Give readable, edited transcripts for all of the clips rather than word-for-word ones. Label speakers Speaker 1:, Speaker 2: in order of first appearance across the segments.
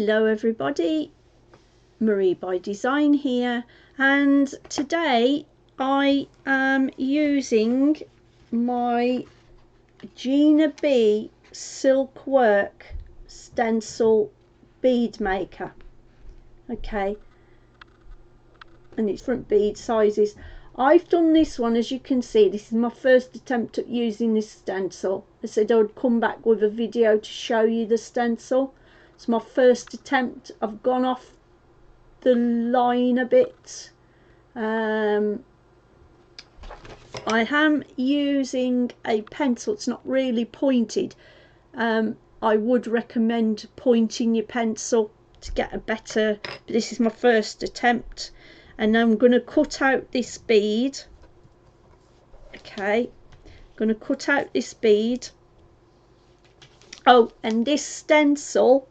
Speaker 1: Hello everybody, Marie by Design here, and today I am using my Gina B silk work stencil bead maker. Okay, and it's different bead sizes. I've done this one, as you can see. This is my first attempt at using this stencil. I said I would come back with a video to show you the stencil. It's my first attempt. I've gone off the line a bit. I am using a pencil. It's not really pointed. I would recommend pointing your pencil to get a better, but this is my first attempt. And I'm going to cut out this bead. Okay, I'm going to cut out this bead. Oh, and this stencil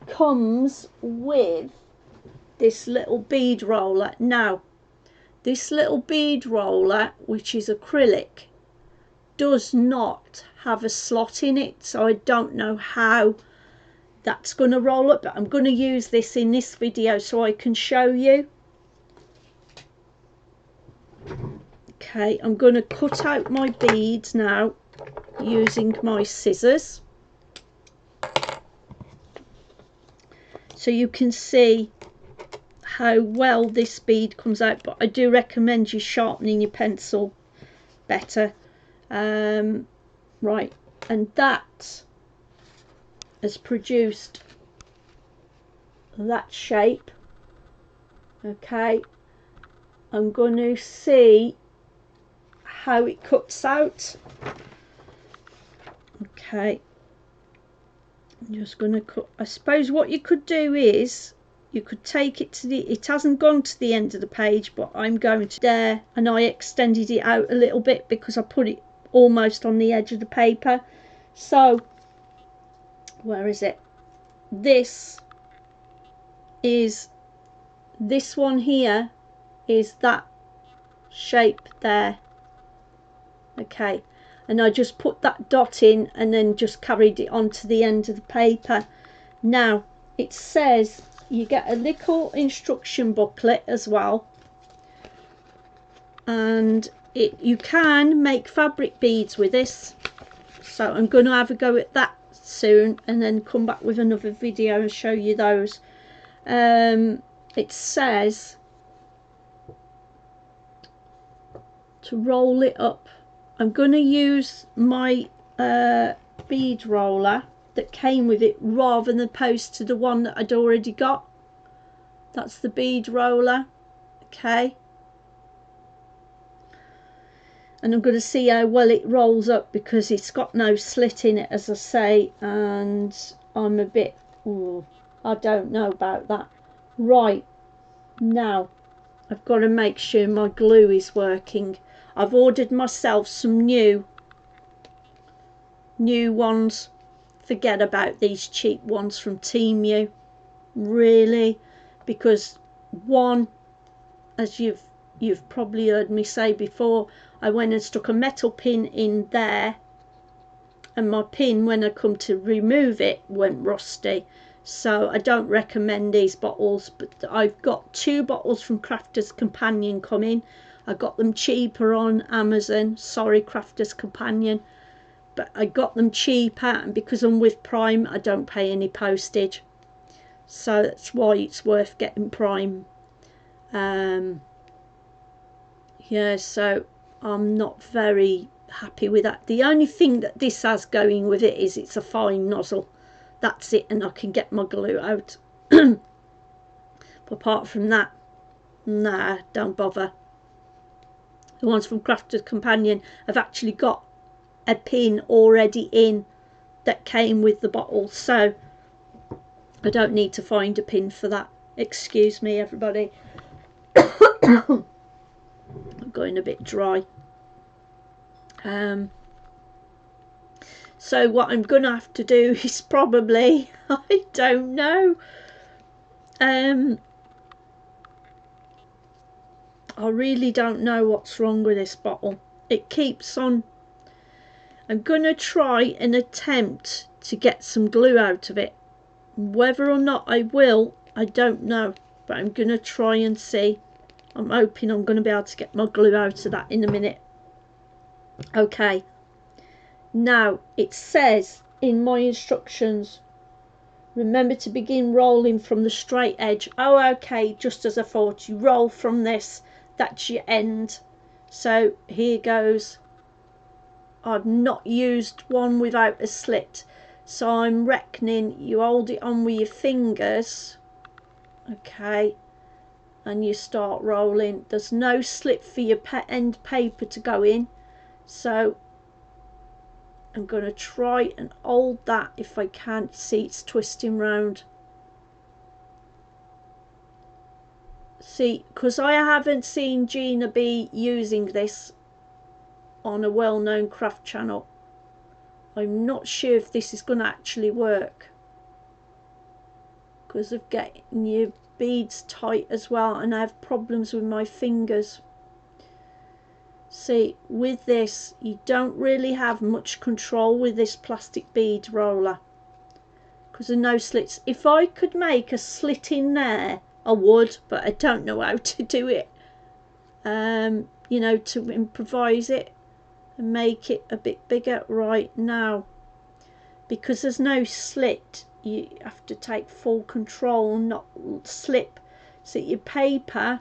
Speaker 1: comes with this little bead roller. Now, this little bead roller, which is acrylic, does not have a slot in it, so I don't know how that's going to roll up, but I'm going to use this in this video so I can show you. Okay, I'm going to cut out my beads now using my scissors, so you can see how well this bead comes out, but I do recommend you sharpening your pencil better. Right, and that has produced that shape. Okay, I'm going to see how it cuts out. Okay, I'm just going to cut. I suppose what you could do is you could take it to the, it hasn't gone to the end of the page, but I'm going to there, and I extended it out a little bit because I put it almost on the edge of the paper. So where is it? This one here is that shape there. Okay, and I just put that dot in and then just carried it onto the end of the paper. Now it says you get a little instruction booklet as well, and you can make fabric beads with this, so I'm going to have a go at that soon and then come back with another video and show you those. It says to roll it up. I'm going to use my bead roller that came with it rather than opposed to the one that I'd already got. That's the bead roller. Okay, and I'm going to see how well it rolls up because it's got no slit in it, as I say, and I'm a bit, I don't know about that. Right, now I've got to make sure my glue is working. I've ordered myself some new ones. Forget about these cheap ones from Temu, really, because one, as you've probably heard me say before, I went and stuck a metal pin in there, and my pin, when I come to remove it, went rusty. So I don't recommend these bottles, but I've got 2 bottles from Crafter's Companion coming. I got them cheaper on Amazon. Sorry, Crafter's Companion, but I got them cheaper, and because I'm with Prime, I don't pay any postage, so that's why it's worth getting Prime. Yeah, so I'm not very happy with that. The only thing that this has going with it is it's a fine nozzle. That's it, and I can get my glue out. But apart from that, nah, don't bother. The ones from Crafter's Companion have actually got a pin already in that came with the bottle, so I don't need to find a pin for that. Excuse me everybody. I'm going a bit dry. So what I'm gonna have to do is probably, I don't know, I really don't know what's wrong with this bottle. It keeps on. I'm gonna try and attempt to get some glue out of it. Whether or not I will, I don't know, but I'm going to try and see. I'm hoping I'm going to be able to get my glue out of that in a minute. Okay, now it says in my instructions, remember to begin rolling from the straight edge. Oh, okay, just as I thought, you roll from this, that's your end. So here goes. I've not used one without a slit, so I'm reckoning you hold it on with your fingers, okay, and you start rolling. There's no slit for your end paper to go in, so I'm going to try and hold that if I can. See, it's twisting round. See, because I haven't seen Gina B using this on a well-known craft channel, I'm not sure if this is going to actually work because of getting your beads tight as well, and I have problems with my fingers. See, with this you don't really have much control with this plastic bead roller because of no slits. If I could make a slit in there I would, but I don't know how to do it, you know, to improvise it and make it a bit bigger. Right now, because there's no slit, you have to take full control, not slip, so your paper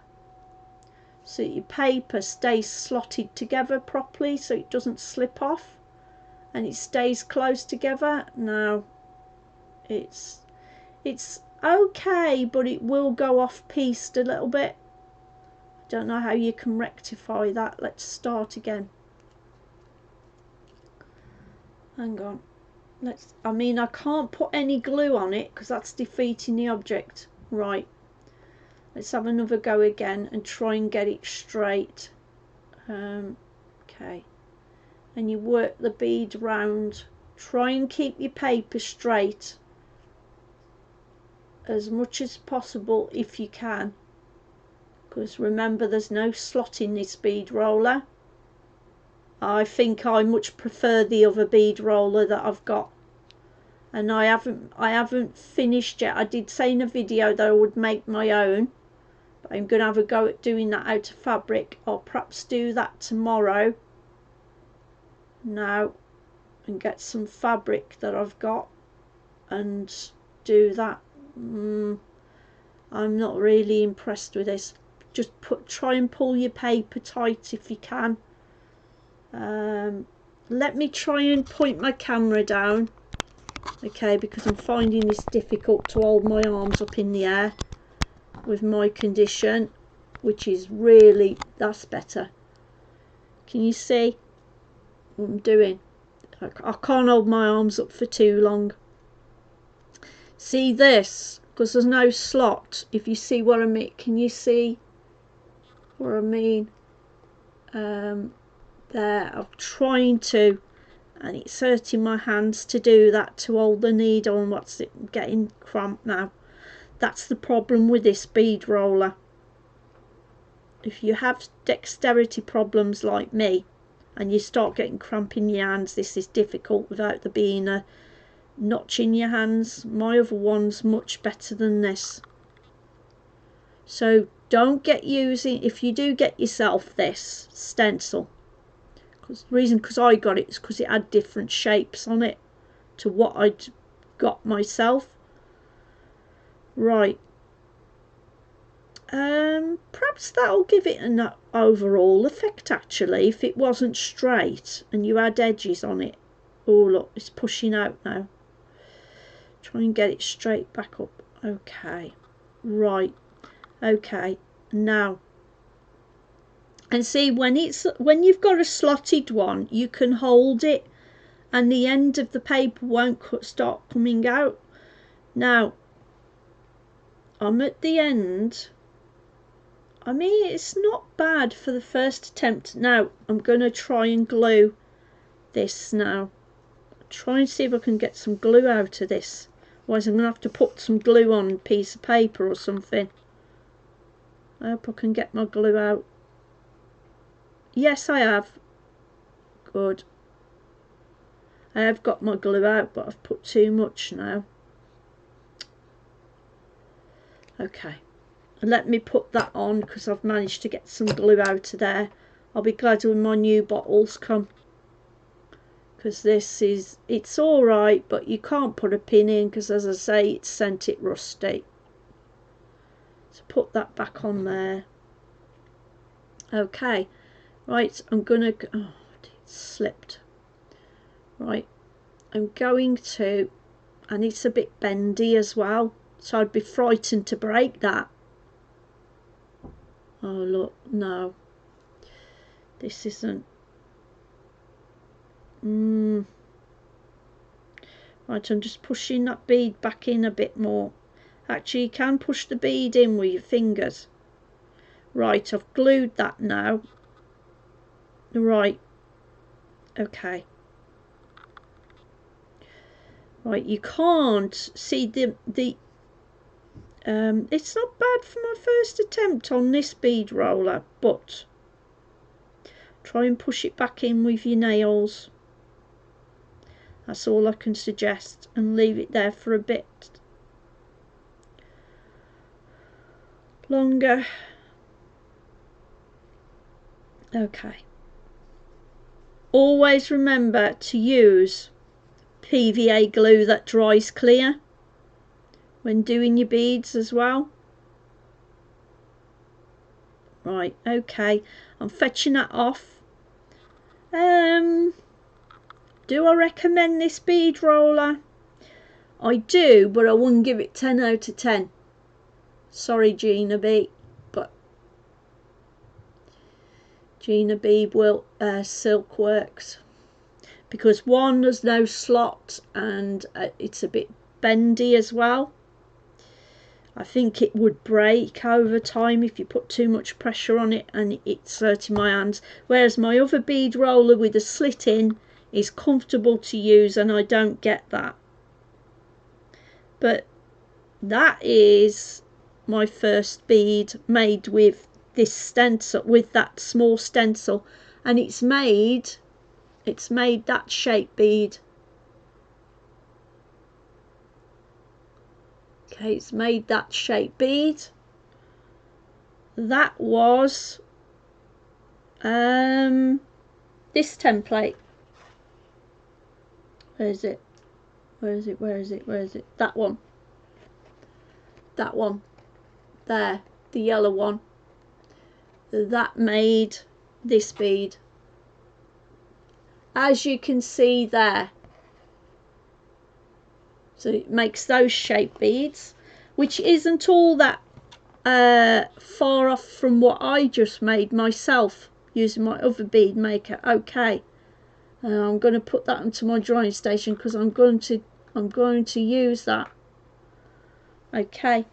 Speaker 1: stays slotted together properly, so it doesn't slip off and it stays close together. Now it's okay, but it will go off pieced a little bit. I don't know how you can rectify that. Let's start again. Hang on. I mean, I can't put any glue on it because that's defeating the object. Right, let's have another go again and try and get it straight. Okay, and you work the bead round. Try and keep your paper straight as much as possible if you can, because remember there's no slot in this bead roller. I think I much prefer the other bead roller that I've got, and I haven't finished yet. I did say in a video that I would make my own, but I'm going to have a go at doing that out of fabric. I'll perhaps do that tomorrow now and get some fabric that I've got and do that. I'm not really impressed with this. Just try and pull your paper tight if you can. Let me try and point my camera down, okay, because I'm finding this difficult to hold my arms up in the air with my condition, which is really, that's better. Can you see what I'm doing? I can't hold my arms up for too long. See this, because there's no slot, if you see what I mean. Can you see what I mean? There, I'm trying to, and it's hurting my hands to do that, to hold the needle, and what's it getting cramped now. That's the problem with this bead roller. If you have dexterity problems like me and you start getting cramp in your hands, this is difficult without there being a notch in your hands. My other one's much better than this. So don't get using, if you do get yourself this stencil, because the reason I got it is because it had different shapes on it to what I'd got myself. Right, perhaps that'll give it an overall effect actually, if it wasn't straight and you had edges on it. Oh look, it's pushing out now. Try and get it straight back up. Okay, right, okay, now, and see, when you've got a slotted one, you can hold it and the end of the paper won't start coming out. Now I'm at the end. I mean, it's not bad for the first attempt. Now I'm going to try and glue this now. Try and see if I can get some glue out of this. Otherwise I'm going to have to put some glue on a piece of paper or something. I hope I can get my glue out. Yes, I have. Good. I have got my glue out, but I've put too much now. Okay, and let me put that on because I've managed to get some glue out of there. I'll be glad when my new bottles come, because this is, it's alright, but you can't put a pin in because, as I say, it's sent it rusty. So put that back on there. Okay, right, I'm gonna, oh, it slipped. Right, I'm going to, and it's a bit bendy as well, so I'd be frightened to break that. Oh look, no, this isn't. Right, I'm just pushing that bead back in a bit more. Actually, you can push the bead in with your fingers. Right, I've glued that now. Right, okay. Right, you can't see the it's not bad for my first attempt on this bead roller, but try and push it back in with your nails. That's all I can suggest, and leave it there for a bit longer. Okay. Always remember to use PVA glue that dries clear when doing your beads as well. Right, okay, I'm fetching that off. Do I recommend this bead roller? I do, but I wouldn't give it 10 out of 10. Sorry, Gina B, but Gina B will Silk Works, because one, there's no slot, and it's a bit bendy as well. I think it would break over time if you put too much pressure on it, and it's hurting my hands. Whereas my other bead roller with a slit in is comfortable to use, and I don't get that. But that is my first bead made with this stencil, with that small stencil, and it's made that shape bead. Okay, it's made that shape bead. That was this template. Where is it? Where is it? Where is it? Where is it? That one. That one. There. The yellow one. That made this bead. As you can see there. So it makes those shape beads, which isn't all that far off from what I just made myself using my other bead maker. Okay, I'm going to put that into my drying station because I'm going to use that. Okay,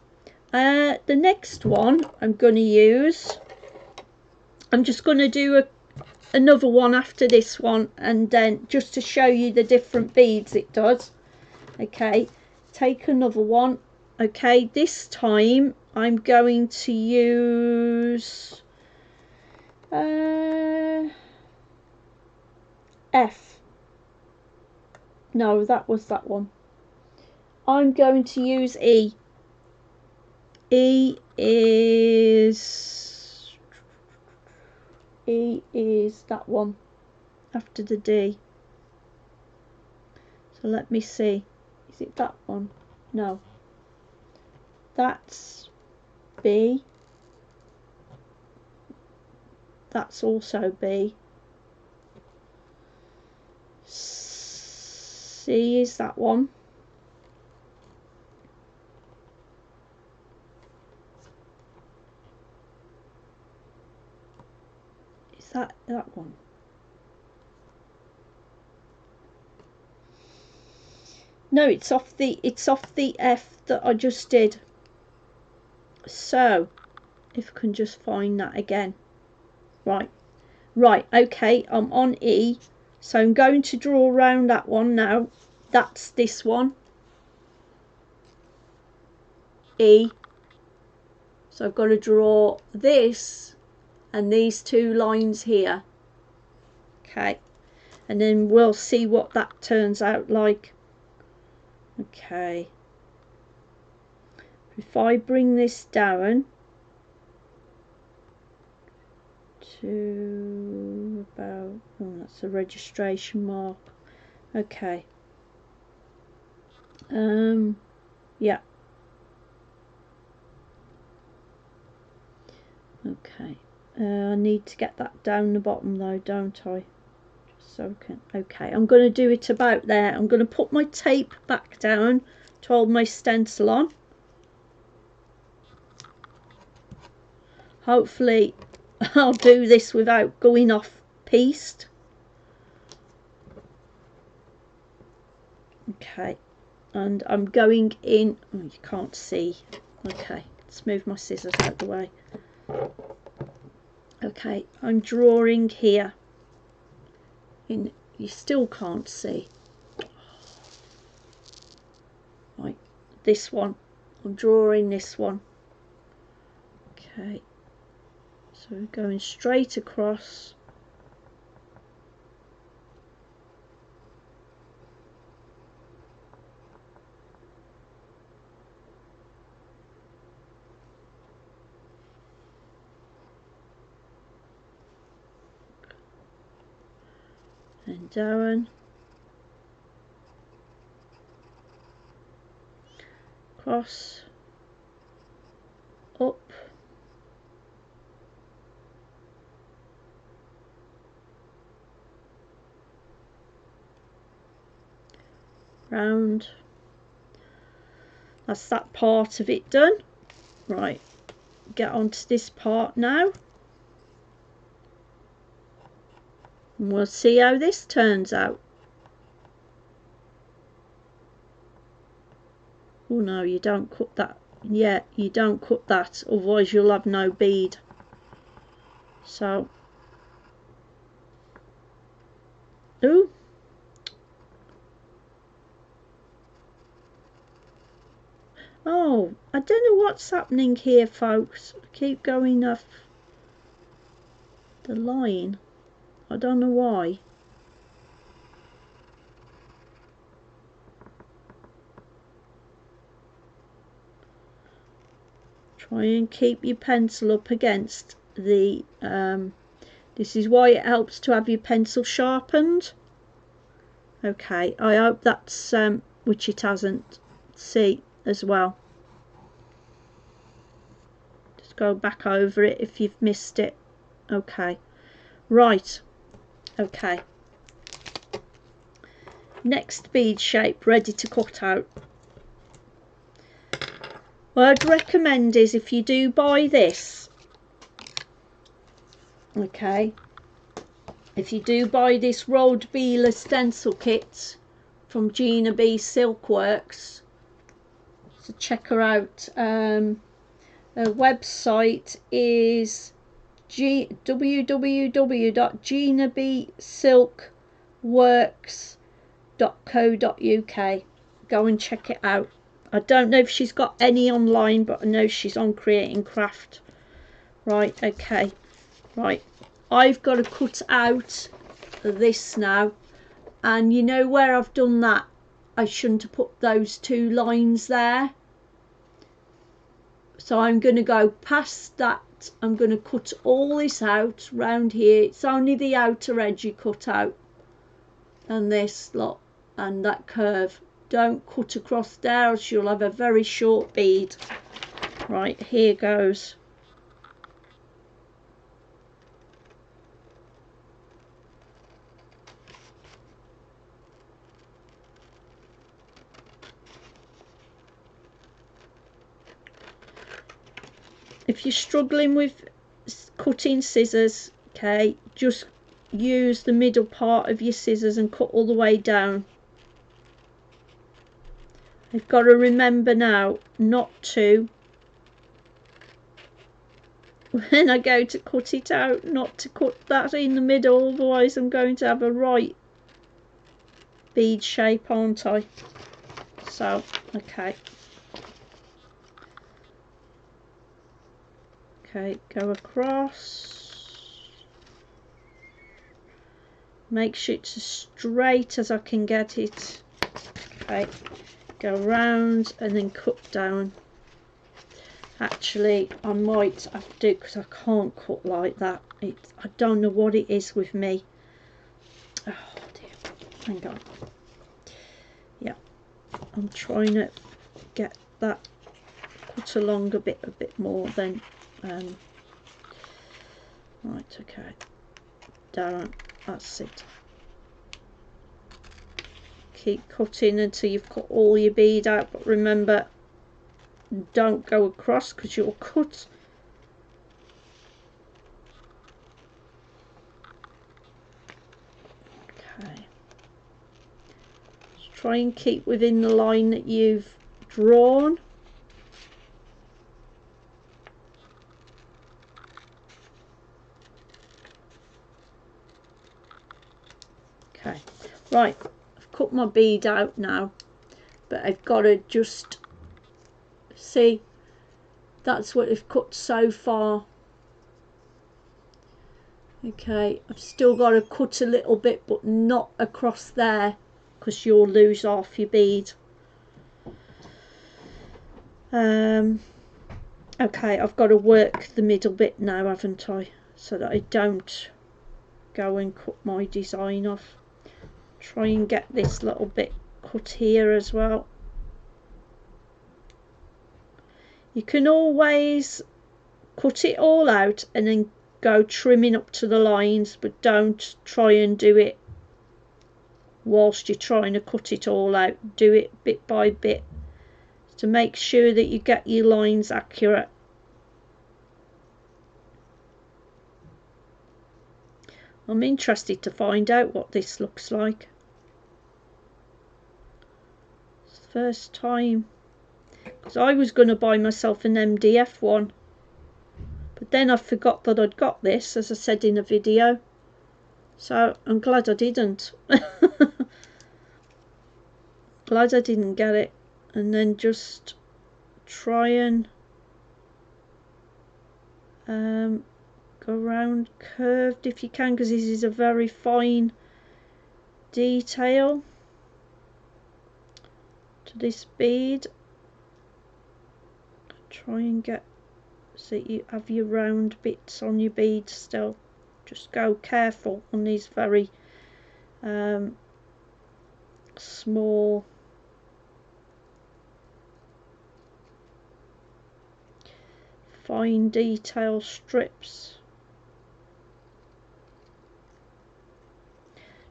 Speaker 1: the next one I'm going to use, I'm just going to do another one after this one, and then just to show you the different beads it does. Okay, take another one. Okay, this time I'm going to use F. No, that was that one. I'm going to use E. E is that one after the D. So let me see. Is it that one? No. That's B. That's also B. C is that one. Is that one? No, it's off the F that I just did. So if I can just find that again. Right, okay, I'm on E, so I'm going to draw around that one now. That's this one, E. So I've got to draw this and these two lines here. Okay, and then we'll see what that turns out like. Okay, if I bring this down to about, oh, that's a registration mark. Okay. Yeah. Okay. I need to get that down the bottom though, don't I? Just so I can. Okay, I'm going to do it about there. I'm going to put my tape back down to hold my stencil on. Hopefully I'll do this without going off pieced. Okay, and I'm going in. Oh, you can't see. Okay, let's move my scissors out of the way. Okay, I'm drawing here. You still can't see. Right, this one. I'm drawing this one. Okay, so we're going straight across. And down. Across. Up. Round. That's that part of it done. Right, get onto this part now. And we'll see how this turns out. Oh no, you don't cut that. Yeah, you don't cut that, otherwise you'll have no bead. So, ooh. Oh, I don't know what's happening here, folks. I keep going off the line. I don't know why. Try and keep your pencil up against the this is why it helps to have your pencil sharpened. Okay, I hope that's which it hasn't. See as well. Just go back over it if you've missed it. Okay, right. Okay, next bead shape ready to cut out. What I'd recommend is, if you do buy this, okay, if you do buy this rolled Beeler stencil kit from Gina B Silkworks, so check her out. Her website is www.ginabsilkworks.co.uk. Go and check it out. I don't know if she's got any online, but I know she's on Creating Craft. Right, okay. Right, I've got to cut out this now. And you know where I've done that? I shouldn't have put those two lines there. So I'm going to go past that. I'm going to cut all this out round here. It's only the outer edge you cut out. And this lot and that curve. Don't cut across there, else you'll have a very short bead. Right, here goes. If you're struggling with cutting scissors, okay, just use the middle part of your scissors and cut all the way down. You've got to remember now not to, when I go to cut it out, not to cut that in the middle, otherwise I'm going to have a right bead shape, aren't I? So, okay. Okay, go across. Make sure it's as straight as I can get it. Okay, go round and then cut down. Actually, I might have to, because I can't cut like that. I don't know what it is with me. Oh dear, hang on. Yeah, I'm trying to get that cut along a bit more then. Right, okay, Darren, that's it. Keep cutting until you've cut all your bead out, but remember, don't go across because you'll cut. Okay, just try and keep within the line that you've drawn. Okay, right, I've cut my bead out now, but I've got to just see, that's what I've cut so far. Okay, I've still got to cut a little bit, but not across there, because you'll lose half your bead. Okay, I've got to work the middle bit now, haven't I, so that I don't go and cut my design off. Try and get this little bit cut here as well. You can always cut it all out and then go trimming up to the lines, but don't try and do it whilst you're trying to cut it all out. Do it bit by bit to make sure that you get your lines accurate. I'm interested to find out what this looks like. It's the first time, because I was going to buy myself an MDF one, but then I forgot that I'd got this, as I said in a video, so I'm glad I didn't. Glad I didn't get it. And then just try and go around curved if you can, because this is a very fine detail to this bead. Try and get, so you have your round bits on your bead still. Just go careful on these very small fine detail strips.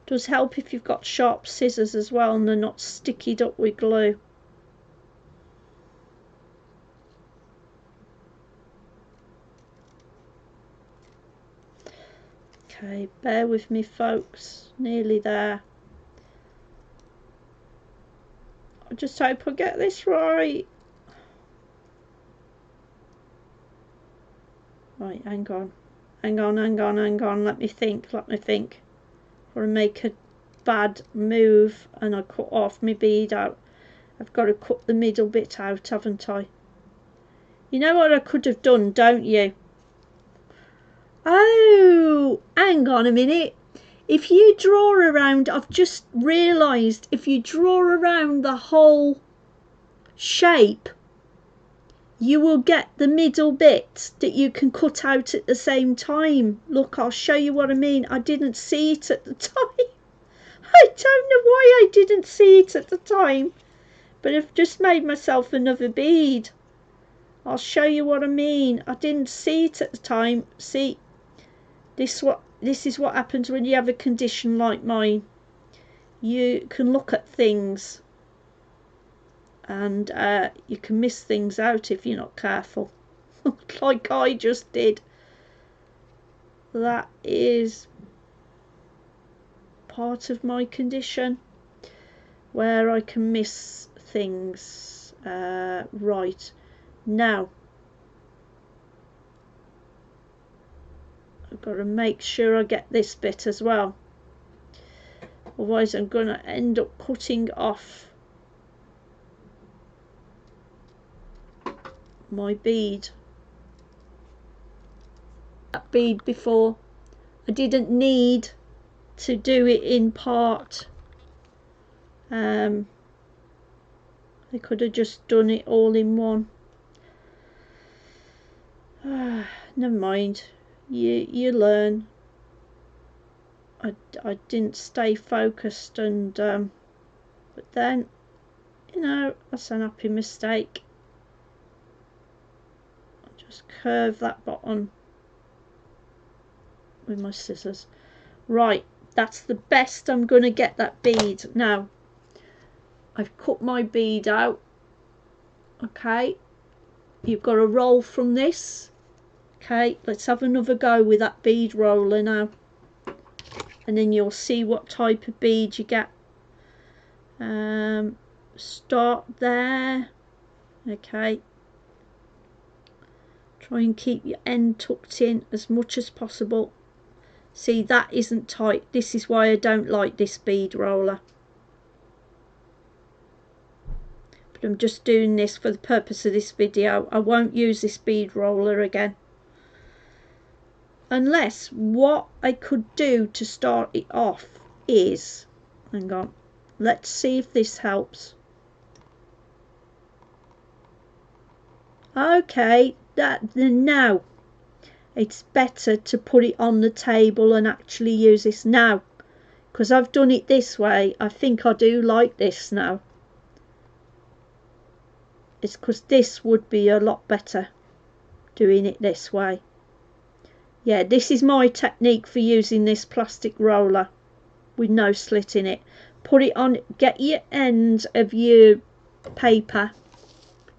Speaker 1: Does help if you've got sharp scissors as well and they're not stickied up with glue. Okay, bear with me folks, nearly there. I just hope I get this right. Right, hang on, let me think. Before I make a bad move and I cut off my bead out, I've got to cut the middle bit out, haven't I? You know what I could have done, don't you? Oh, hang on a minute. If you draw around, I've just realised, if you draw around the whole shape, you will get the middle bit that you can cut out at the same time. Look, I'll show you what I mean. I didn't see it at the time. I don't know why I didn't see it at the time, but I've just made myself another bead. I'll show you what I mean. I didn't see it at the time. See, this is what happens when you have a condition like mine. You can look at things and you can miss things out if you're not careful. Like I just did. That is part of my condition where I can miss things. Right, now I've got to make sure I get this bit as well, otherwise I'm going to end up cutting off my bead. That bead before, I didn't need to do it in part. I could have just done it all in one. Never mind, you learn. I didn't stay focused, and but then, you know, that's an happy mistake. I'll just curve that bottom with my scissors. Right, that's the best I'm going to get that bead. Now, I've cut my bead out. Okay, you've got to roll from this. Okay, let's have another go with that bead roller now, and then you'll see what type of bead you get. Start there. Okay, try and keep your end tucked in as much as possible. See, that isn't tight. This is why I don't like this bead roller. But I'm just doing this for the purpose of this video. I won't use this bead roller again. Unless what I could do to start it off is, hang on, let's see if this helps. Okay, now it's better to put it on the table and actually use this now, because I've done it this way. I think I do like this now. It's because this would be a lot better doing it this way. Yeah, this is my technique for using this plastic roller with no slit in it. Put it on, get your end of your paper.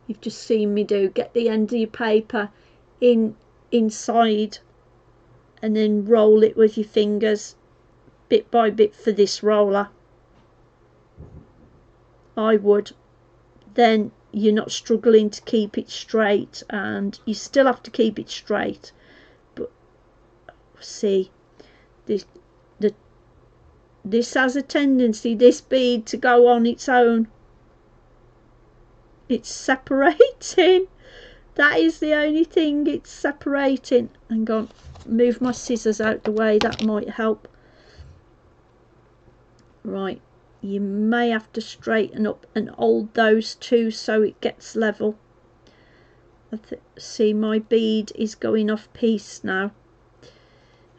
Speaker 1: You've just seen me do. Get the end of your paper inside, and then roll it with your fingers bit by bit for this roller. I would. Then you're not struggling to keep it straight, and you still have to keep it straight. But see, this has a tendency, this bead, to go on its own. It's separating. That is the only thing, it's separating. Hang on, move my scissors out the way, that might help. Right, you may have to straighten up and hold those two so it gets level. See, my bead is going off piece now.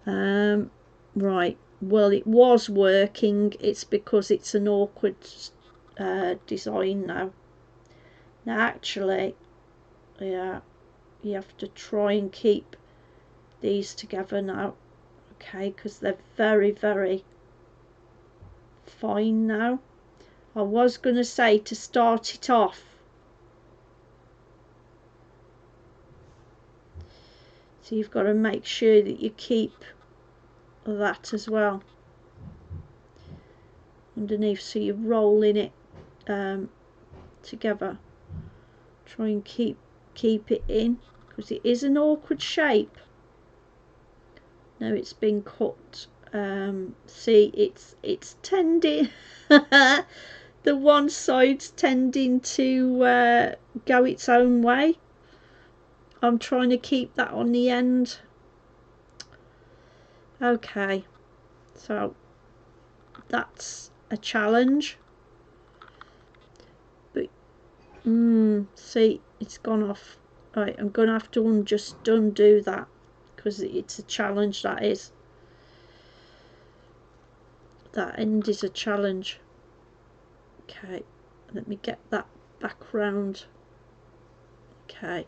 Speaker 1: Right, well, it was working. It's because it's an awkward design now. Now actually, yeah, you have to try and keep these together now, okay, because they're very, very fine now. I was going to say to start it off, so you've got to make sure that you keep that as well underneath, so you're rolling it together. Try and keep it in, because it is an awkward shape. Now it's been cut. See, it's tending the one side's tending to go its own way. I'm trying to keep that on the end. Okay, so that's a challenge. But see, it's gone off. Right, I'm gonna have to just undo that, because it's a challenge, that is. That end is a challenge. Okay, let me get that back round. Okay,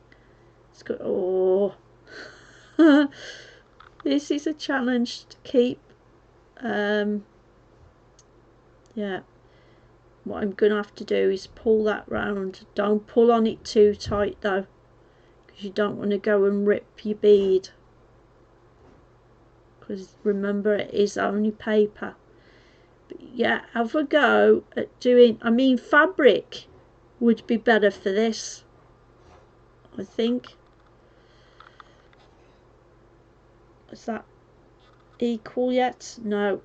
Speaker 1: it's good. Oh, this is a challenge to keep. Yeah, what I'm gonna have to do is pull that round. Don't pull on it too tight though, because you don't want to go and rip your bead, because remember, it is only paper. But yeah, have a go at doing, I mean, fabric would be better for this, I think. Is that equal yet? No.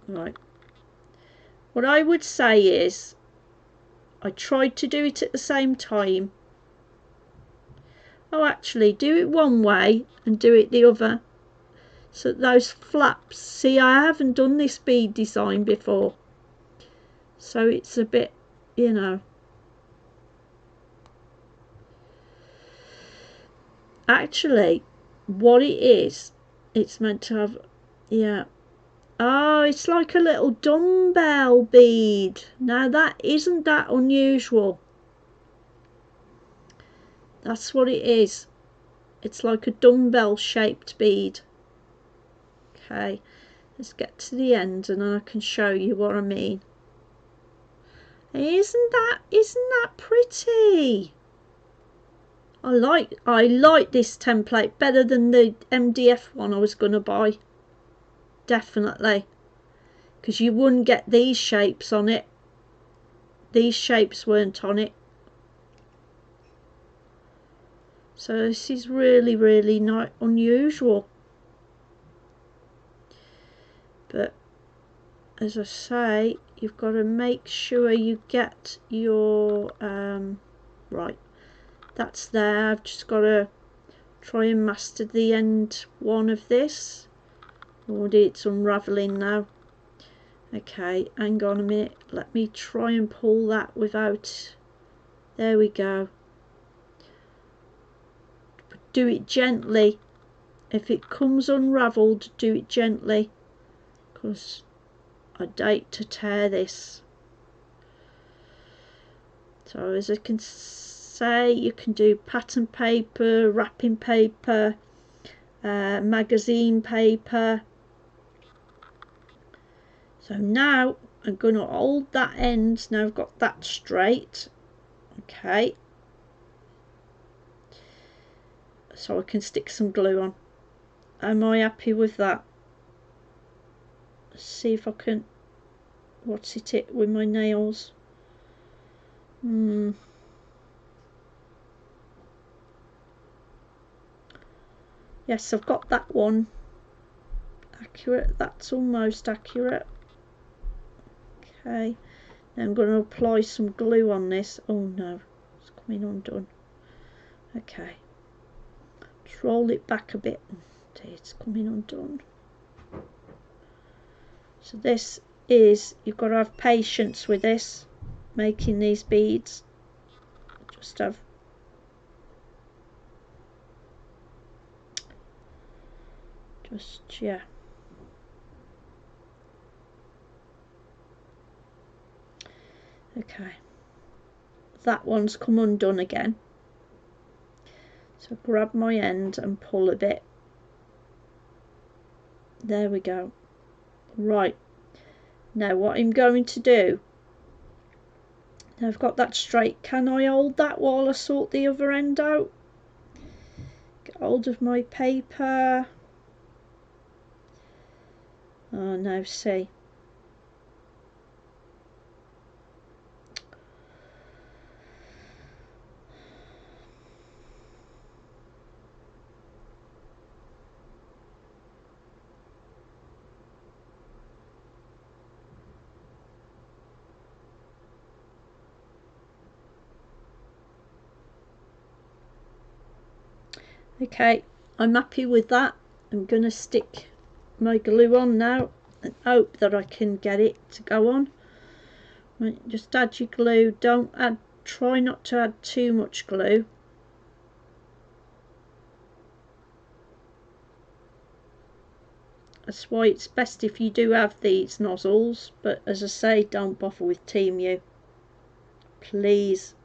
Speaker 1: Right. What I would say is, I tried to do it at the same time. Oh, actually, do it one way and do it the other. So those flaps, see, I haven't done this bead design before, so it's a bit, you know. actually what it is, it's meant to have, yeah, oh, it's like a little dumbbell bead. Now that isn't that unusual. That's what it is. It's like a dumbbell shaped bead. Okay, let's get to the end and I can show you what I mean. Isn't that pretty? I like this template better than the MDF one I was going to buy. Definitely. Because you wouldn't get these shapes on it. These shapes weren't on it. So this is really, really not unusual. But as I say, you've got to make sure you get your right. That's there. I've just got to try and master the end one of this. Already it's unraveling now. Okay, hang on a minute. Let me try and pull that without. There we go. But do it gently. If it comes unravelled, do it gently, because I'd hate to tear this. So as I can say, you can do pattern paper, wrapping paper, magazine paper. So now I'm going to hold that end. Now I've got that straight. Okay. So I can stick some glue on. Am I happy with that? Let's see if I can, what's it with my nails? Yes, I've got that one accurate. That's almost accurate. Okay, now I'm going to apply some glue on this. Oh no, it's coming undone. Okay, just roll it back a bit. It's coming undone. So this is, you've got to have patience with this, making these beads. Just have yeah. Okay, that one's come undone again. So grab my end and pull a bit. There we go. Right, now what I'm going to do, now I've got that straight, can I hold that while I sort the other end out? Get hold of my paper. Oh no, see. Okay, I'm happy with that. I'm going to stick my glue on now and hope that I can get it to go on. Right, just add your glue. Don't add, try not to add too much glue. That's why it's best if you do have these nozzles, but as I say, don't bother with Temu. Please.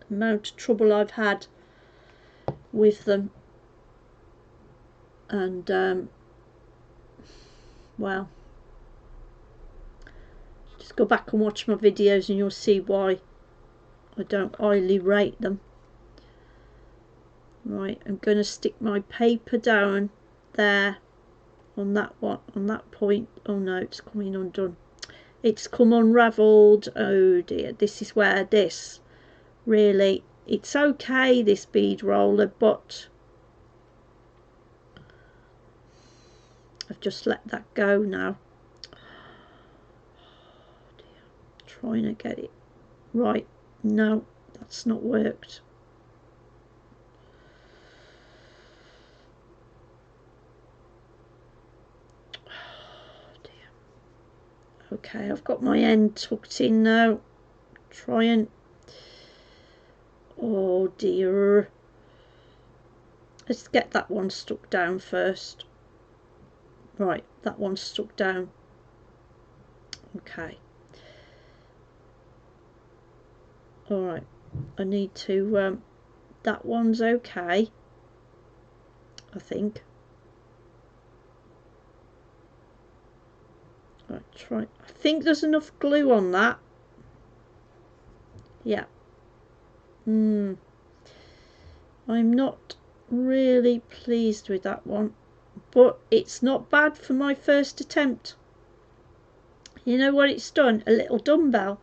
Speaker 1: The amount of trouble I've had with them, and well, just go back and watch my videos and you'll see why I don't highly rate them. Right, I'm going to stick my paper down there on that one, on that point. Oh no, it's coming undone. It's come unravelled. Oh dear, this is where this really, it's okay, this bead roller, but I've just let that go now. Oh dear, trying to get it right. No, that's not worked. Oh dear. Okay, I've got my end tucked in now. Try and, oh dear. Let's get that one stuck down first. Right, that one's stuck down. Okay. Alright, I need to, that one's okay, I think. Right, try. I think there's enough glue on that. Yeah. I'm not really pleased with that one, but it's not bad for my first attempt. You know what it's done? A little dumbbell.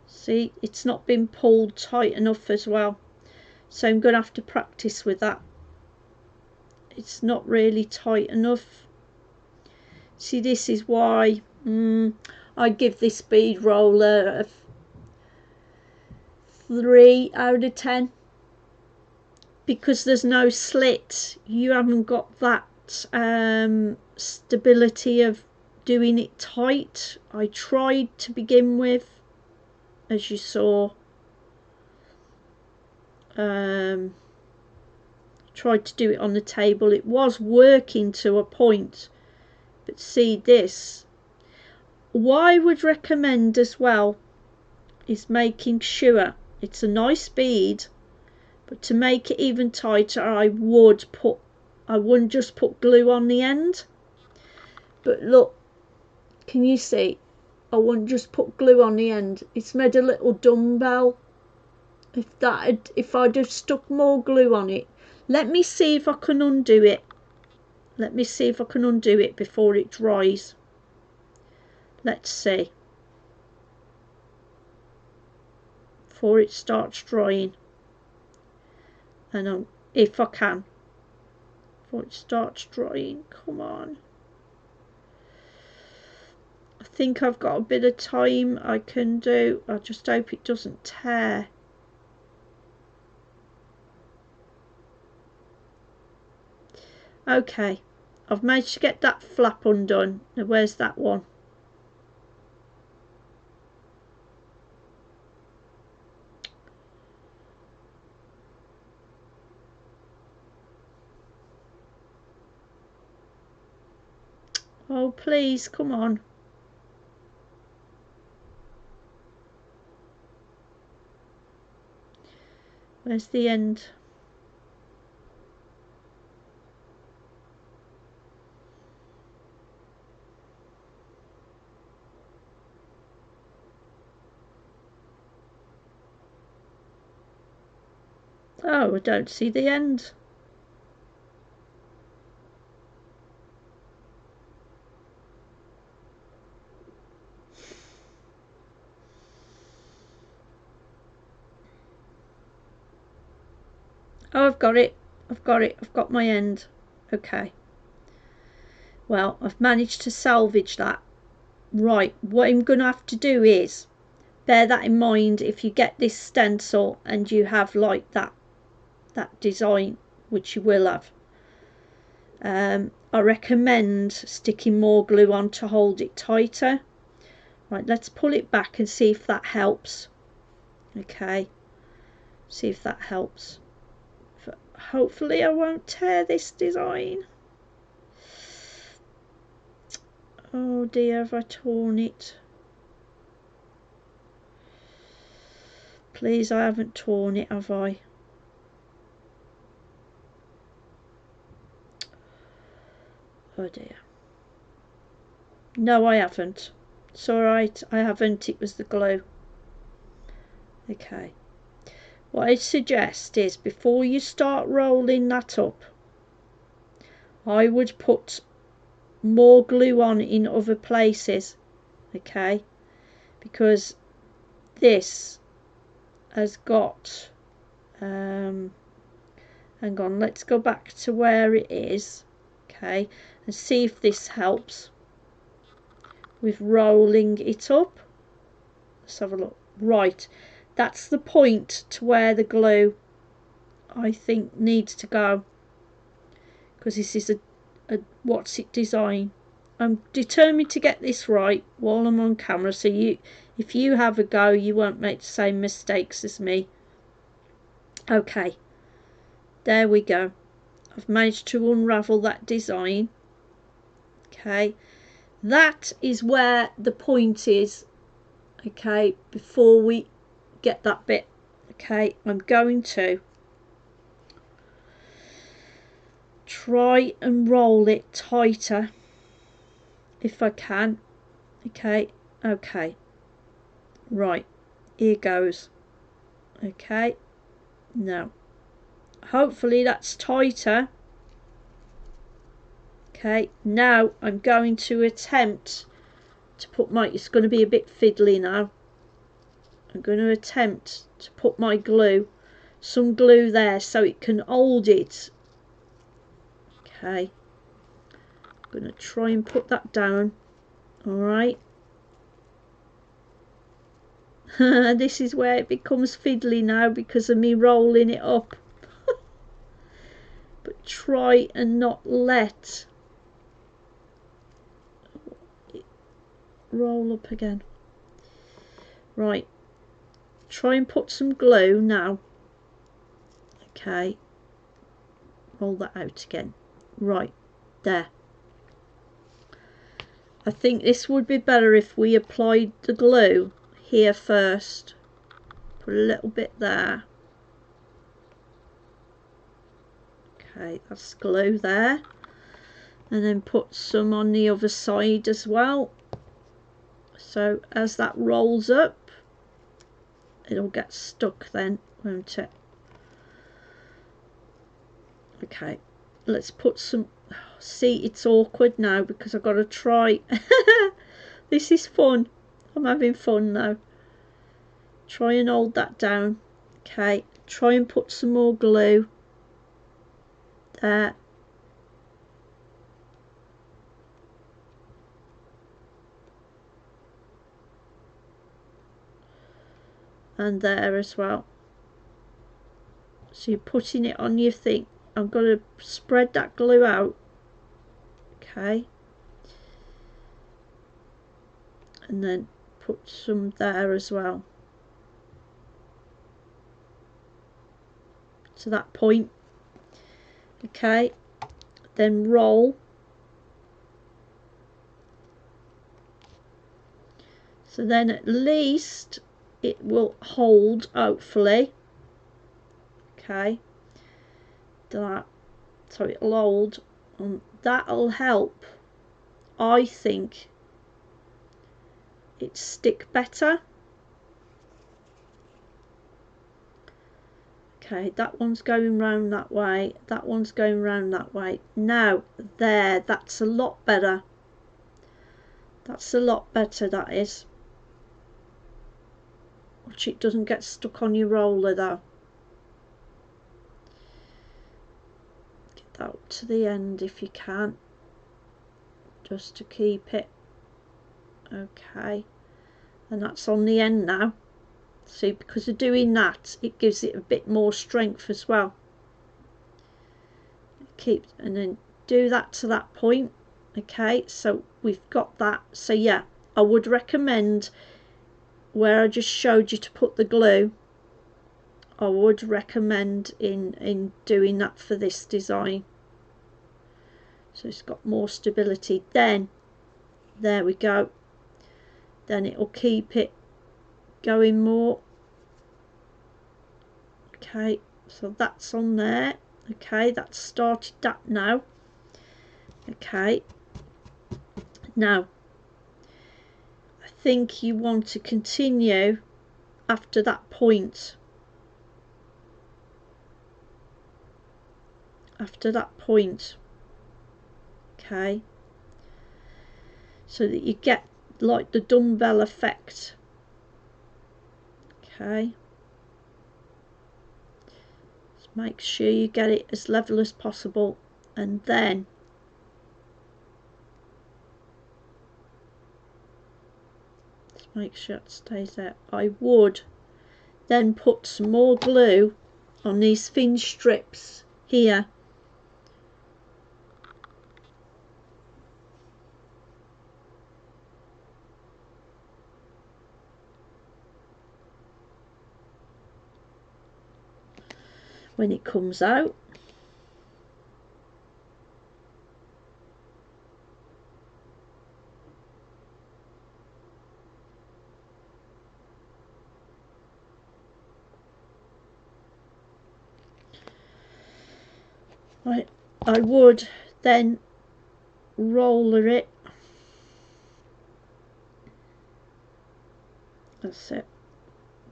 Speaker 1: See, it's not been pulled tight enough as well, so I'm going to have to practice with that. It's not really tight enough. See, this is why I give this bead roller a 3 out of 10, because there's no slit. You haven't got that stability of doing it tight. I tried to begin with, as you saw. Tried to do it on the table. It was working to a point, but see this. What I would recommend as well is making sure it's a nice bead, but to make it even tighter I wouldn't just put glue on the end. But look, can you see? I wouldn't just put glue on the end. It's made a little dumbbell. If I'd have stuck more glue on it. Let me see if I can undo it. Let me see if I can undo it before it dries. Let's see. Before it starts drying. And if I can. Before it starts drying. Come on. I think I've got a bit of time I can do. I just hope it doesn't tear. Okay, I've managed to get that flap undone. Now where's that one? Oh please, come on. Where's the end? Oh, I don't see the end. Oh, I've got it. I've got it. I've got my end. Okay. Well, I've managed to salvage that. Right, what I'm going to have to do is, bear that in mind if you get this stencil and you have like that design, which you will have. I recommend sticking more glue on to hold it tighter. Right, let's pull it back and see if that helps. Okay, see if that helps. Hopefully I won't tear this design. Oh dear, have I torn it? Please, I haven't torn it, have I? Oh dear. No, I haven't. It's alright, I haven't. It was the glue. Okay. What I suggest is, before you start rolling that up, I would put more glue on in other places. Okay. Because this has got... hang on, let's go back to where it is. Okay, and see if this helps with rolling it up. Let's have a look. Right, that's the point to where the glue, I think, needs to go, because this is a what's it design. I'm determined to get this right while I'm on camera, so if you have a go, you won't make the same mistakes as me. Okay, There we go. I've managed to unravel that design. Okay, that is where the point is. Okay, before we get that bit, okay, I'm going to try and roll it tighter if I can. Okay, right, here goes. Okay, now hopefully that's tighter. Okay, now I'm going to attempt to put my, it's going to be a bit fiddly now. I'm going to attempt to put my glue, some glue there so it can hold it. Okay, I'm going to try and put that down. Alright. This is where it becomes fiddly now because of me rolling it up. But try and not let it roll up again. Right, try and put some glue now. Okay, roll that out again. Right, there. I think this would be better if we applied the glue here first. Put a little bit there. Okay, that's glue there. And then put some on the other side as well. So as that rolls up, it'll get stuck then, won't it? Okay, let's put some, see, it's awkward now because I've got to try. This is fun. I'm having fun now. Try and hold that down. Okay, try and put some more glue there. And there as well. So you're putting it on your thing. I'm going to spread that glue out. Okay. And then put some there as well. To that point. Okay. Then roll. So then at least it will hold, hopefully. Okay. That. So it'll hold. And that'll help, I think, it stick better. Okay, that one's going round that way, that one's going round that way. Now there, that's a lot better. That's a lot better, that is. Watch it doesn't get stuck on your roller though. Get that up to the end if you can, just to keep it. Okay, and that's on the end now. See, because of doing that, it gives it a bit more strength as well. Keep, and then do that to that point. Okay, so we've got that. So yeah, I would recommend where I just showed you to put the glue. I would recommend in doing that for this design. So it's got more stability. Then there we go. Then it will keep it going more. Okay, so that's on there. Okay, that's started that now. Okay, now I think you want to continue after that point. After that point. Okay, so that you get like the dumbbell effect. Okay, just make sure you get it as level as possible, and then just make sure it stays there. I would then put some more glue on these thin strips here. when it comes out. I would then roller it. That's it.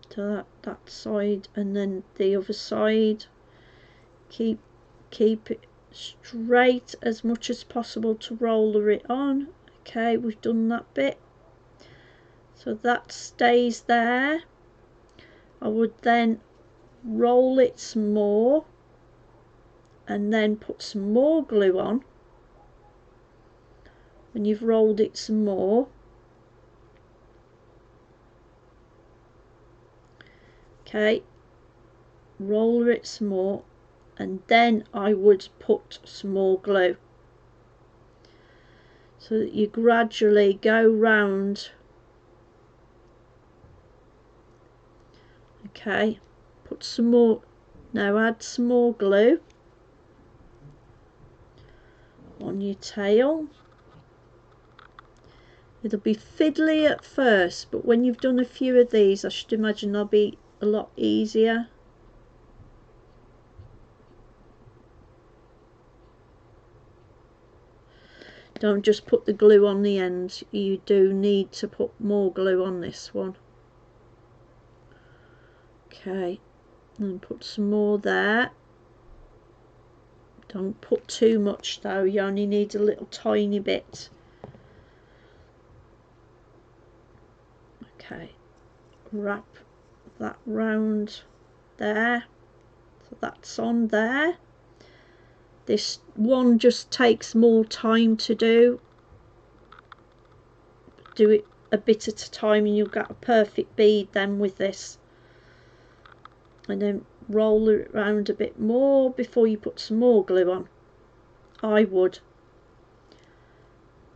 Speaker 1: To that side, and then the other side. Keep it straight as much as possible to roller it on. Okay, we've done that bit. So that stays there. I would then roll it some more and then put some more glue on when you've rolled it some more. Okay, roller it some more, and then I would put some more glue, so that you gradually go round. Okay, put some more, now add some more glue on your tail. It'll be fiddly at first, but when you've done a few of these, I should imagine they'll be a lot easier. Don't just put the glue on the ends, you do need to put more glue on this one. Okay, and put some more there. Don't put too much though, you only need a little tiny bit. Okay, wrap that round there, so that's on there. This one just takes more time to do it a bit at a time, and you'll get a perfect bead then with this. And then roll it around a bit more before you put some more glue on. I would.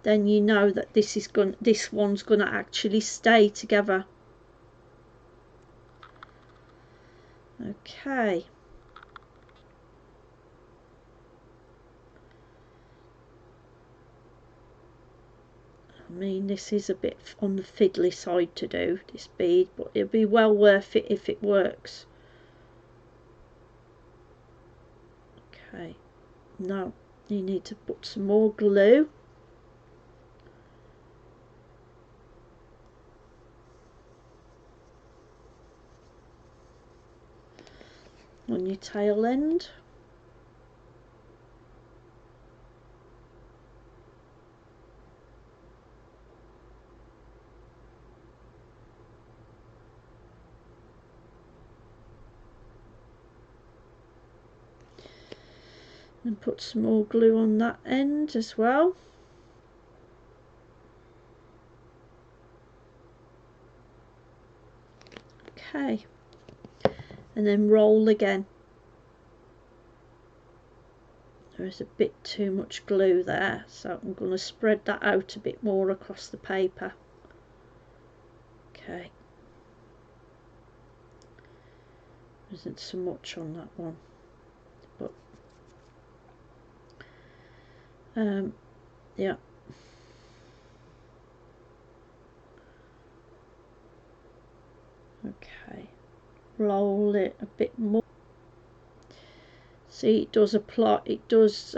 Speaker 1: Then you know that this one's gonna actually stay together. Okay. I mean, this is a bit on the fiddly side to do, this bead, but it'll be well worth it if it works. Okay, now you need to put some more glue. On your tail end. And put some more glue on that end as well. Okay, and then roll again. There is a bit too much glue there, so I'm going to spread that out a bit more across the paper. Okay, there isn't so much on that one, but yeah. Okay, roll it a bit more. See, it does apply, it does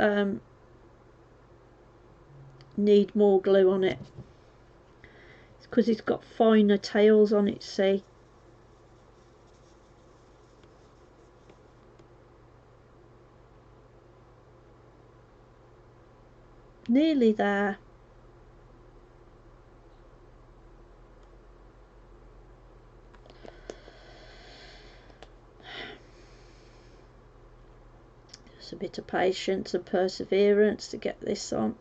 Speaker 1: need more glue on it. It's because it's got finer tails on it, see. Nearly there. Just a bit of patience and perseverance to get this on.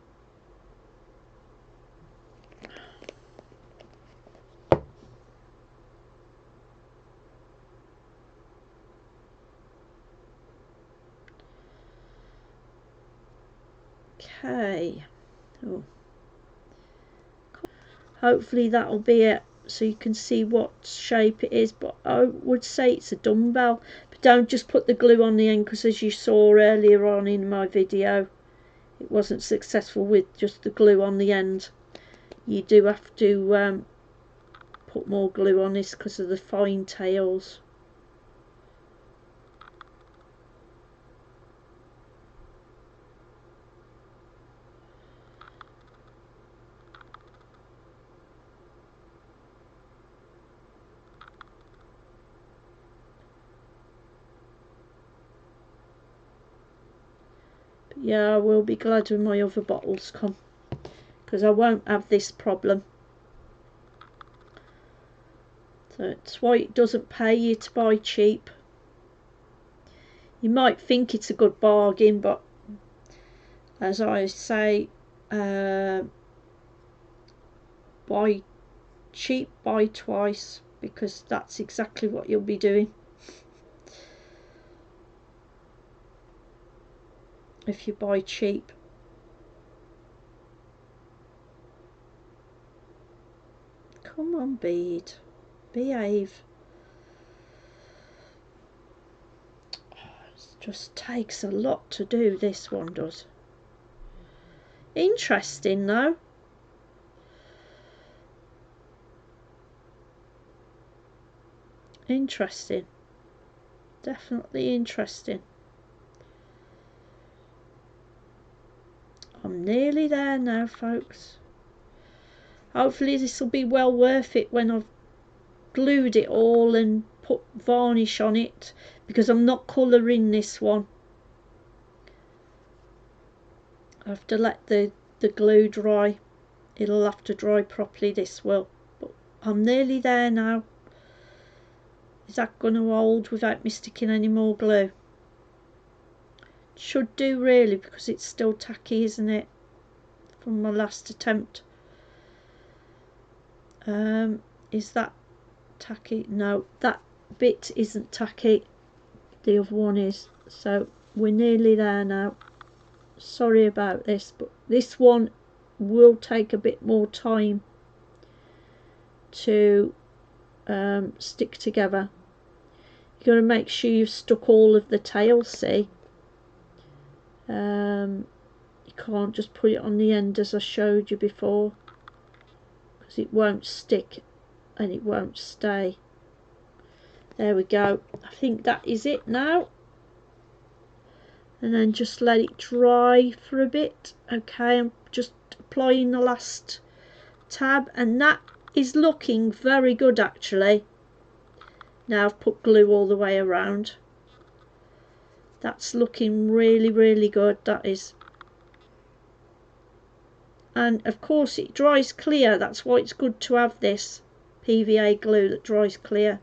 Speaker 1: Okay. Oh. Hopefully that'll be it, so you can see what shape it is, but I would say it's a dumbbell, Don't just put the glue on the end, because as you saw earlier on in my video, it wasn't successful with just the glue on the end. You do have to put more glue on this because of the fine tails. But yeah, I will be glad when my other bottles come, because I won't have this problem. So that's why it doesn't pay you to buy cheap. You might think it's a good bargain, but as I say, buy cheap, buy twice, because that's exactly what you'll be doing if you buy cheap. Come on, Bead, behave. It just takes a lot to do, this one does. Interesting though. Interesting. Definitely interesting. I'm nearly there now, folks. Hopefully this will be well worth it when I've glued it all and put varnish on it, because I'm not colouring this one. I have to let the glue dry. It'll have to dry properly, this will. But I'm nearly there now. Is that going to hold without me sticking any more glue? Should do really, because it's still tacky, isn't it, from my last attempt. Is that tacky? No, that bit isn't tacky, the other one is. So we're nearly there now. Sorry about this, but this one will take a bit more time to stick together. You've got to make sure you've stuck all of the tails, see. You can't just put it on the end as I showed you before, because it won't stick and it won't stay. There we go. I think that is it now. And then just let it dry for a bit. Okay, I'm just applying the last tab, and that is looking very good actually. Now I've put glue all the way around. That's looking really, really good, that is. And of course it dries clear. That's why it's good to have this PVA glue that dries clear.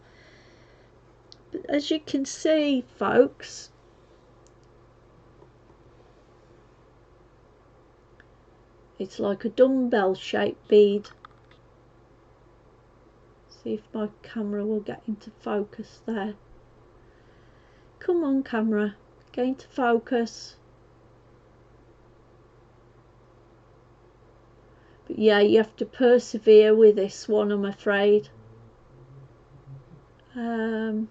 Speaker 1: But as you can see, folks, it's like a dumbbell shaped bead. See if my camera will get into focus there. Come on, camera, get into focus. But yeah, you have to persevere with this one, I'm afraid. The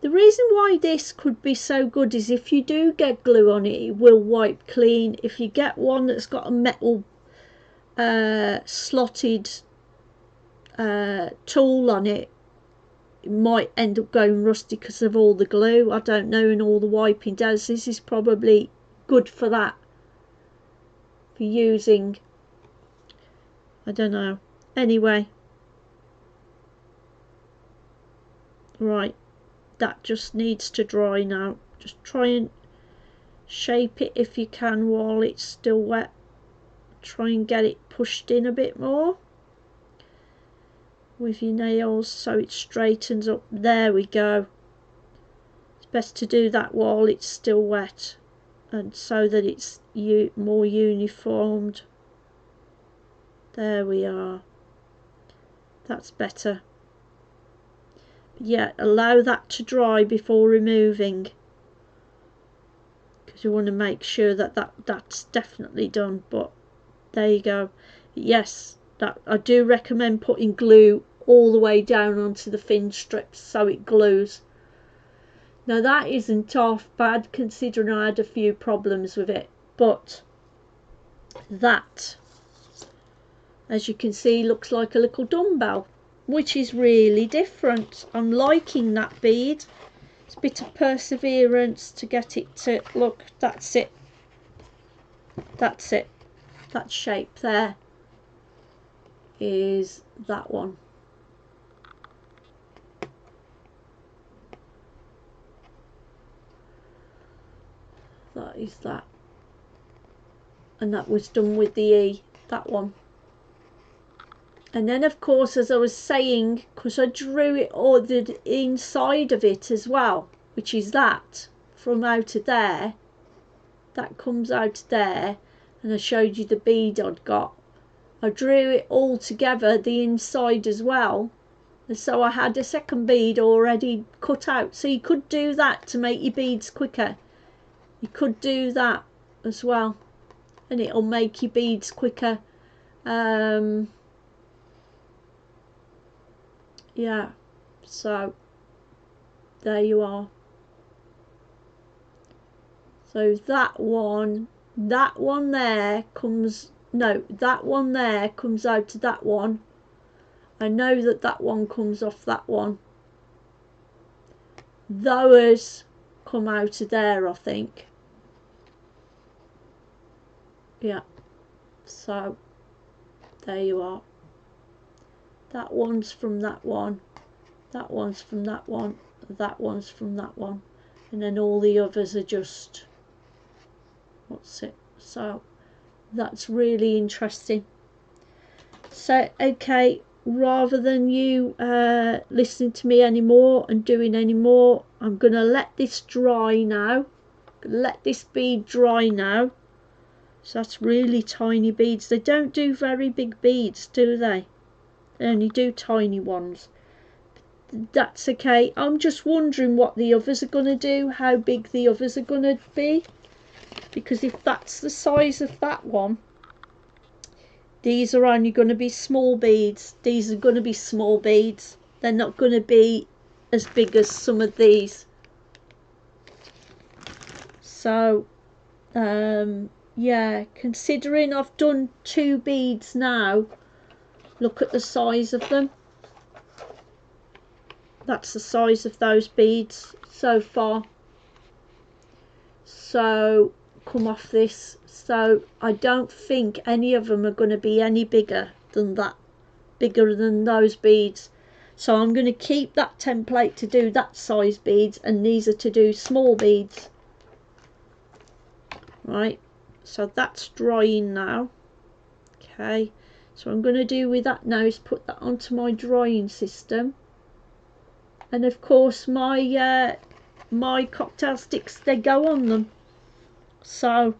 Speaker 1: reason why this could be so good is if you do get glue on it, it will wipe clean. If you get one that's got a metal slotted tool on it, it might end up going rusty because of all the glue. I don't know, and all the wiping does. This is probably good for that, for using. I don't know. Anyway, right, that just needs to dry now. Just try and shape it if you can while it's still wet. Try and get it pushed in a bit more with your nails so it straightens up. There we go. It's best to do that while it's still wet, and so that it's more uniformed. There we are. That's better. But yeah, allow that to dry before removing, because you want to make sure that that's definitely done. But there you go. Yes, that I do recommend putting glue all the way down onto the thin strips so it glues. Now that isn't half bad considering I had a few problems with it, but that, as you can see, looks like a little dumbbell, which is really different. I'm liking that bead. It's a bit of perseverance to get it to look. That's it. That's it. That shape there is that one. That is that. And that was done with the E, that one. And then of course, as I was saying, because I drew it all the inside of it as well, which is that from out of there, that comes out there, and I showed you the bead I'd got. I drew it all together, the inside as well, and so I had a second bead already cut out. So you could do that to make your beads quicker. You could do that as well, and it'll make your beads quicker. Yeah, so there you are. So that one there comes, no, that one there comes out to that one. I know that that one comes off that one. Those come out of there, I think. Yeah, so there you are. That one's from that one, that one's from that one, that one's from that one, and then all the others are just, what's it? So that's really interesting. So okay, rather than you listening to me anymore and doing any more, I'm gonna let this dry now. Let this bead dry now. So that's really tiny beads. They don't do very big beads, do they? They only do tiny ones. That's okay. I'm just wondering what the others are going to do, how big the others are going to be. Because if that's the size of that one, these are only going to be small beads. These are going to be small beads. They're not going to be as big as some of these. So, yeah, considering I've done 2 beads now, look at the size of them. That's the size of those beads so far. So come off this. So I don't think any of them are going to be any bigger than that, bigger than those beads. So I'm going to keep that template to do that size beads, and these are to do small beads. Right, so that's drying now. Okay, so what I'm going to do with that now is put that onto my drying system. And of course my my cocktail sticks, they go on them. So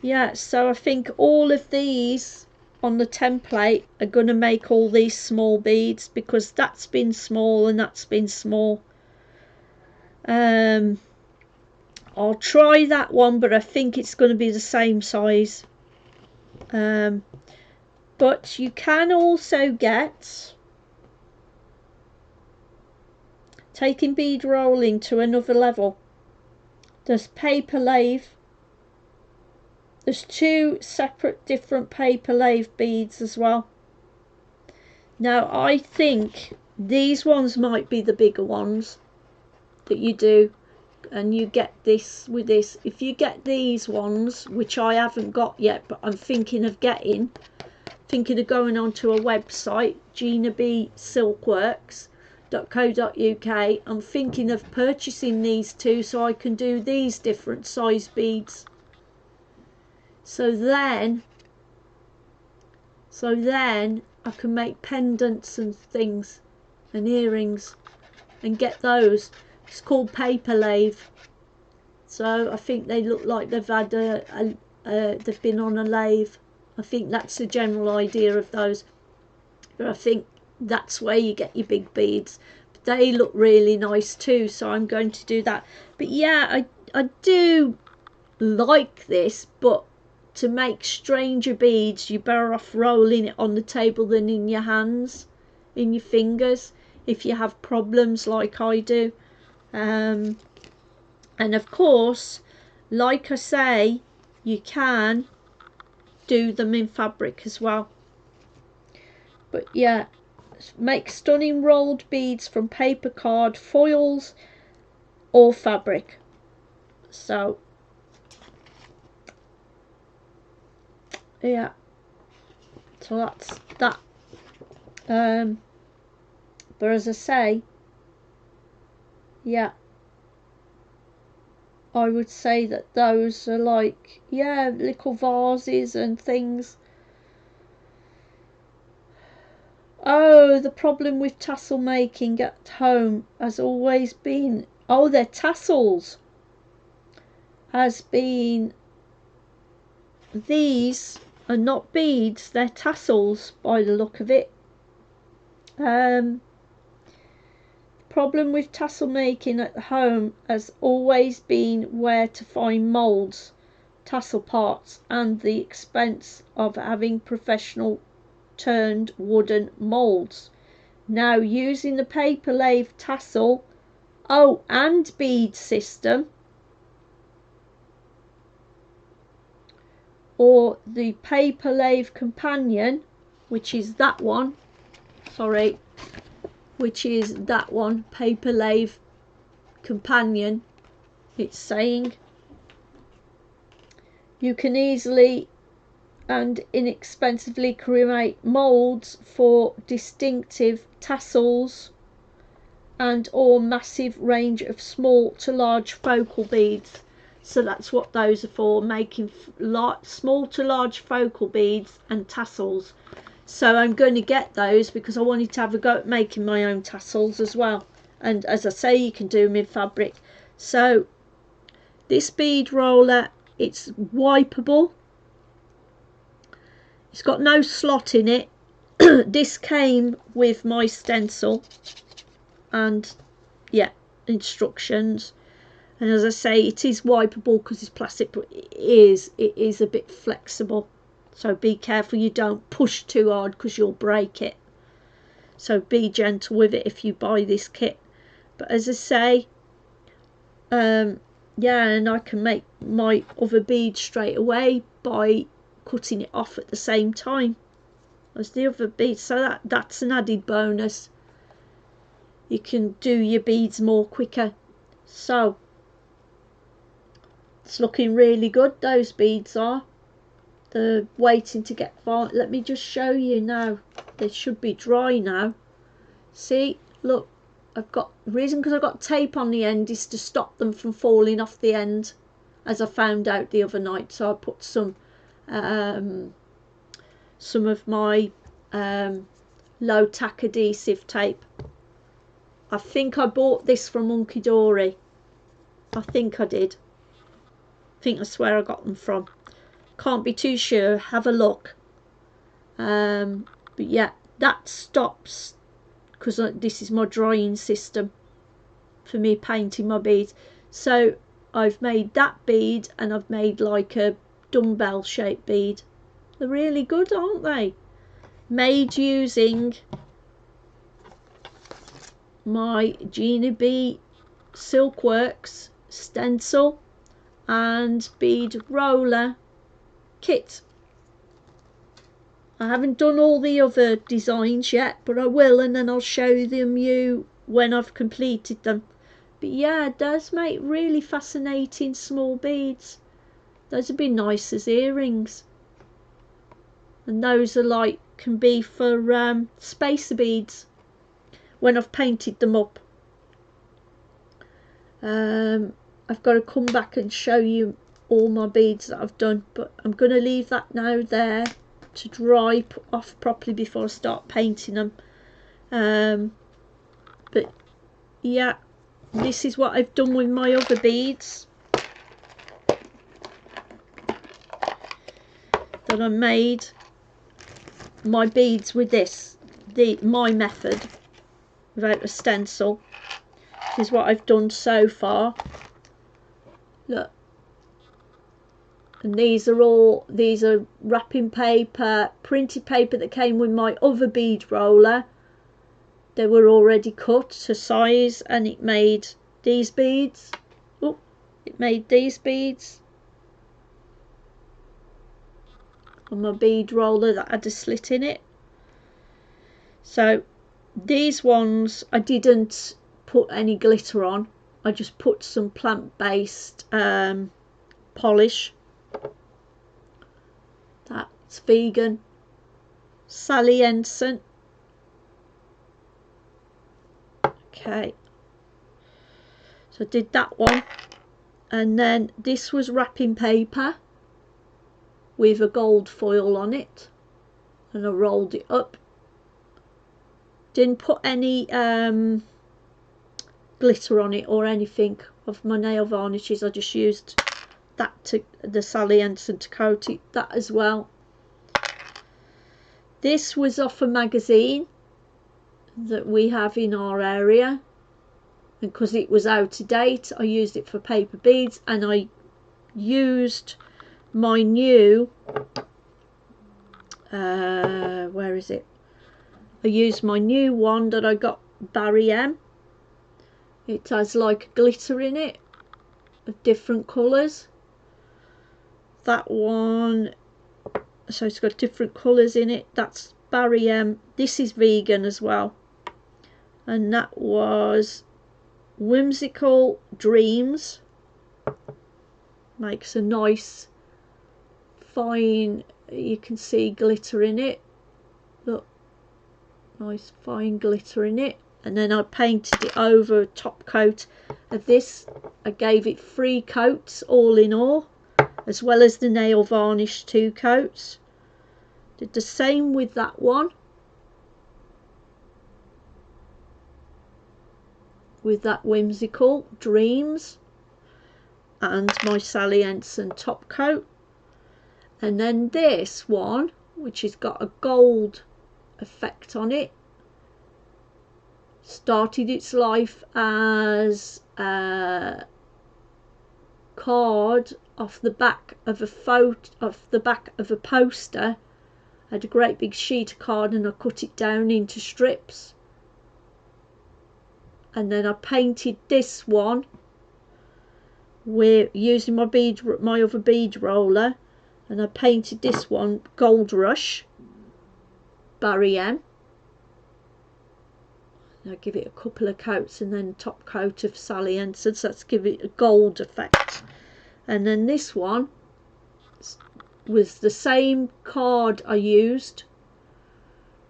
Speaker 1: yeah, so I think all of these on the template are going to make all these small beads, because that's been small and that's been small. I'll try that one, but I think it's going to be the same size. But you can also get, taking bead rolling to another level, there's paper lathe. There's 2 separate different paper lathe beads as well. Now I think these ones might be the bigger ones that you do, and you get this with this. If you get these ones, which I haven't got yet, but I'm thinking of getting, thinking of going onto a website, GinaBSilkworks.co.uk. I'm thinking of purchasing these 2 so I can do these different size beads. So then I can make pendants and things and earrings and get those. It's called paper lathe. So I think they look like they've had they've been on a lathe. I think that's the general idea of those. But I think that's where you get your big beads. But they look really nice too, so I'm going to do that. But yeah, I do like this, but to make stranger beads, you're better off rolling it on the table than in your hands, in your fingers, if you have problems like I do. And of course, like I say, you can do them in fabric as well. But yeah, make stunning rolled beads from paper, card, foils or fabric. So yeah, so that's that. But as I say, yeah, I would say that those are like, yeah, little vases and things. Oh, the problem with tassel making at home has always been, oh, they're tassels, has been, these are not beads, they're tassels by the look of it. Problem with tassel making at home has always been where to find moulds, tassel parts, and the expense of having professional turned wooden moulds. Now, using the paper lathe tassel, oh, and bead system, or the paper lathe companion, which is that one, sorry, which is that one, paper lathe companion, it's saying, you can easily and inexpensively create moulds for distinctive tassels and or massive range of small to large focal beads. So that's what those are for, making small to large focal beads and tassels. So I'm going to get those because I wanted to have a go at making my own tassels as well. And as I say, you can do them in fabric. So this bead roller, it's wipeable. It's got no slot in it. This came with my stencil and yeah, instructions. And as I say, it is wipeable because it's plastic, but it is a bit flexible. So be careful you don't push too hard because you'll break it. So be gentle with it if you buy this kit. But as I say, yeah, and I can make my other bead straight away by cutting it off at the same time as the other beads. So that's an added bonus. You can do your beads more quicker. So it's looking really good, those beads are. They're waiting to get far. Let me just show you now. They should be dry now. See, look, I've got, the reason because I've got tape on the end is to stop them from falling off the end, as I found out the other night. So I put some of my low tack adhesive tape. I think I bought this from Hunky Dory. I think I did. I think that's where I got them from. Can't be too sure. Have a look. But yeah, that stops because this is my drying system for me painting my beads. So I've made that bead and I've made like a dumbbell shaped bead. They're really good, aren't they? Made using my Gina B Silkworks stencil and bead roller kit. I haven't done all the other designs yet, but I will, and then I'll show them you when I've completed them. But yeah, it does make really fascinating small beads. Those would be nice as earrings. And those are like, can be for spacer beads when I've painted them up. I've got to come back and show you all my beads that I've done, but I'm going to leave that now there to dry off properly before I start painting them. But yeah, this is what I've done with my other beads that I made my beads with this, my method without a stencil. This is what I've done so far. Look, and these are wrapping paper, printed paper that came with my other bead roller. They were already cut to size, and it made these beads. Oh, it made these beads on my bead roller that had a slit in it. So these ones I didn't put any glitter on. I just put some plant-based polish. That's vegan. Sally Ensign. Okay, so I did that one, and then this was wrapping paper with a gold foil on it, and I rolled it up. Didn't put any glitter on it or anything of my nail varnishes. I just used that to the Sally Ensign to coat it, that as well. This was off a magazine that we have in our area, and because it was out of date I used it for paper beads, and I used my new where is it? I used my new one that I got, Barry M. It has like glitter in it of different colours. That one, so it's got different colours in it. That's Barry M. This is vegan as well, and that was Whimsical Dreams. Makes a nice fine, you can see glitter in it. Look, nice fine glitter in it. And then I painted it over a top coat of this. I gave it 3 coats all in all, as well as the nail varnish 2 coats. Did the same with that one, with that Whimsical Dreams and my Sally Ensign top coat. And then this one, which has got a gold effect on it, started its life as a card off the back of a poster. I had a great big sheet of card and I cut it down into strips, and then I painted this one with using my other bead roller, and I painted this one Gold Rush Barry M. I give it a couple of coats and then top coat of Sally Ensign, so let's give it a gold effect. And then this one was the same card I used,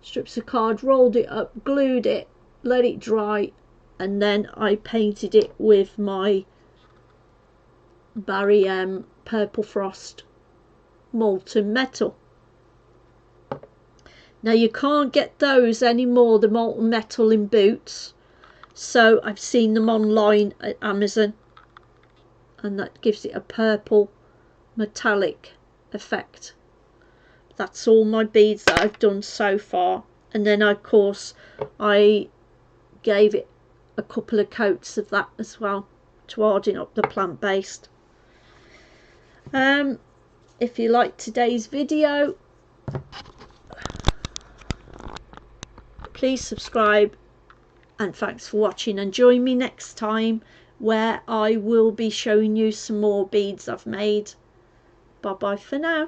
Speaker 1: strips of card, rolled it up, glued it, let it dry, and then I painted it with my Barry M Purple Frost Molten Metal. Now you can't get those anymore, the molten metal in boots, so I've seen them online at Amazon, and that gives it a purple metallic effect. That's all my beads that I've done so far. And then of course I gave it a couple of coats of that as well to harden up the plant-based. If you liked today's video, please subscribe, and thanks for watching, and join me next time where I will be showing you some more beads I've made. Bye bye for now.